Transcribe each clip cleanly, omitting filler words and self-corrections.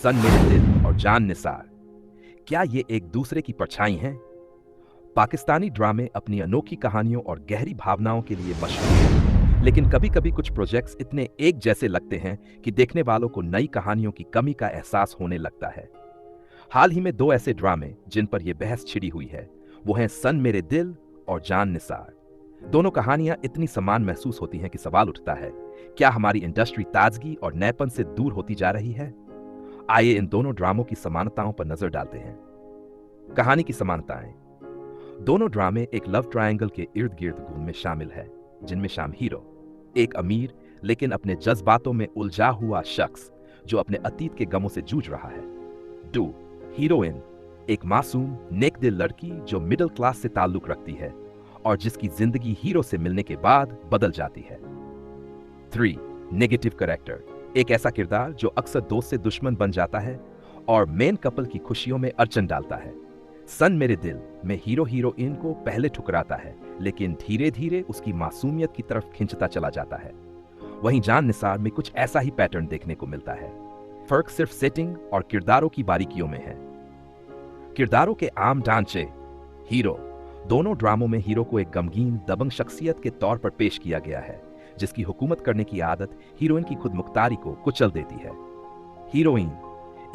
सन मेरे दिल और जान निसार, क्या ये एक दूसरे की परछाई हैं? पाकिस्तानी ड्रामे अपनी अनोखी कहानियों और गहरी भावनाओं के लिए मशहूर हैं, लेकिन कभी-कभी कुछ प्रोजेक्ट्स इतने एक जैसे लगते हैं कि देखने वालों को नई कहानियों की कमी का एहसास होने लगता है। हाल ही में दो ऐसे ड्रामे जिन पर यह बहस छिड़ी हुई है, वो हैं सन मेरे दिल और जान निसार। दोनों कहानियां इतनी समान महसूस होती हैं कि सवाल उठता है, क्या हमारी इंडस्ट्री ताजगी और नएपन से दूर होती जा रही है? आइए इन दोनों ड्रामों की समानताओं पर नजर डालते हैं। कहानी की समानताएं। दोनों ड्रामे एक लव ट्रायंगल के इर्द गिर्द घूमने में शामिल है, जिनमें हीरो एक अमीर लेकिन अपने जज्बातों में उलझा हुआ शख्स जो अपने अतीत के गमों से जूझ रहा है। टू हीरोइन एक मासूम नेक दिल लड़की जो मिडिल क्लास से ताल्लुक रखती है और जिसकी जिंदगी हीरो से मिलने के बाद बदल जाती है। थ्री नेगेटिव कैरेक्टर एक ऐसा किरदार जो अक्सर दोस्त से दुश्मन बन जाता है और मेन कपल की खुशियों में अड़चन डालता है। सन मेरे दिल में हीरो हीरोइन को पहले ठुकराता है, लेकिन धीरे धीरे उसकी मासूमियत की तरफ खिंचता चला जाता है। वहीं जान निसार में कुछ ऐसा ही पैटर्न देखने को मिलता है। फर्क सिर्फ सेटिंग और किरदारों की बारीकियों में है। किरदारों के आम ढांचे। हीरो दोनों ड्रामों में हीरो को एक गमगीन दबंग शख्सियत के तौर पर पेश किया गया है, जिसकी हुकूमत करने की आदत हीरोइन की खुदमुख्तारी को कुचल देती है। हीरोइन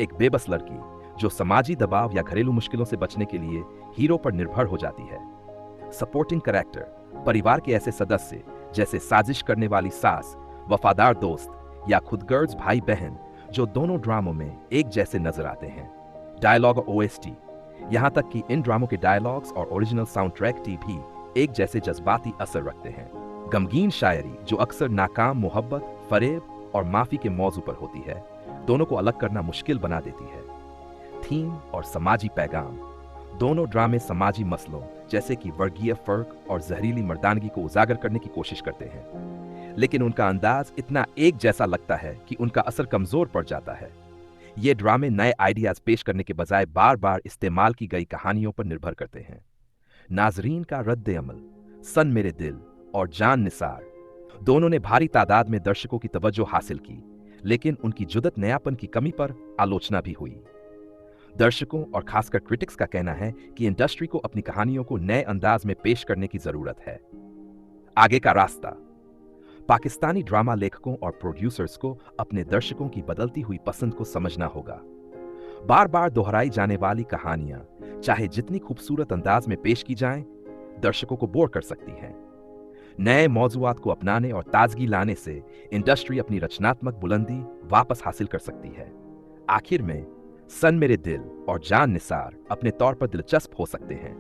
एक बेबस लड़की जो समाजी दबाव या घरेलू मुश्किलों से बचने के लिए हीरो पर निर्भर हो जाती है। सपोर्टिंग कैरेक्टर परिवार के ऐसे सदस्य जैसे साजिश करने वाली सास, वफादार दोस्त या खुदगर्ज भाई बहन जो दोनों ड्रामों में एक जैसे नजर आते हैं। डायलॉग और ओएसटी यहां तक कि इन ड्रामों के डायलॉग्स और ओरिजिनल साउंड ट्रैक भी एक जैसे जज्बाती असर रखते हैं। गमगीन शायरी जो अक्सर नाकाम मोहब्बत, फरेब और माफी के मौजू पर होती है, दोनों को अलग करना मुश्किल बना देती है। थीम और समाजी पैगाम दोनों ड्रामे समाजी मसलों जैसे कि वर्गीय फर्क और जहरीली मर्दानगी को उजागर करने की कोशिश करते हैं, लेकिन उनका अंदाज इतना एक जैसा लगता है कि उनका असर कमजोर पड़ जाता है। ये ड्रामे नए आइडियाज पेश करने के बजाय बार बार इस्तेमाल की गई कहानियों पर निर्भर करते हैं। नाजरीन का रद्द अमल। सन मेरे दिल और जान निसार दोनों ने भारी तादाद में दर्शकों की तवज्जो हासिल की, लेकिन उनकी जुदत नयापन की कमी पर आलोचना भी हुई। दर्शकों और खासकर क्रिटिक्स का कहना है कि इंडस्ट्री को अपनी कहानियों को नए अंदाज में पेश करने की जरूरत है। आगे का रास्ता। पाकिस्तानी ड्रामा लेखकों और प्रोड्यूसर्स को अपने दर्शकों की बदलती हुई पसंद को समझना होगा। बार बार दोहराई जाने वाली कहानियां चाहे जितनी खूबसूरत अंदाज में पेश की जाएं, दर्शकों को बोर कर सकती हैं। नए मौजुआत को अपनाने और ताजगी लाने से इंडस्ट्री अपनी रचनात्मक बुलंदी वापस हासिल कर सकती है। आखिर में सन मेरे दिल और जान निसार अपने तौर पर दिलचस्प हो सकते हैं,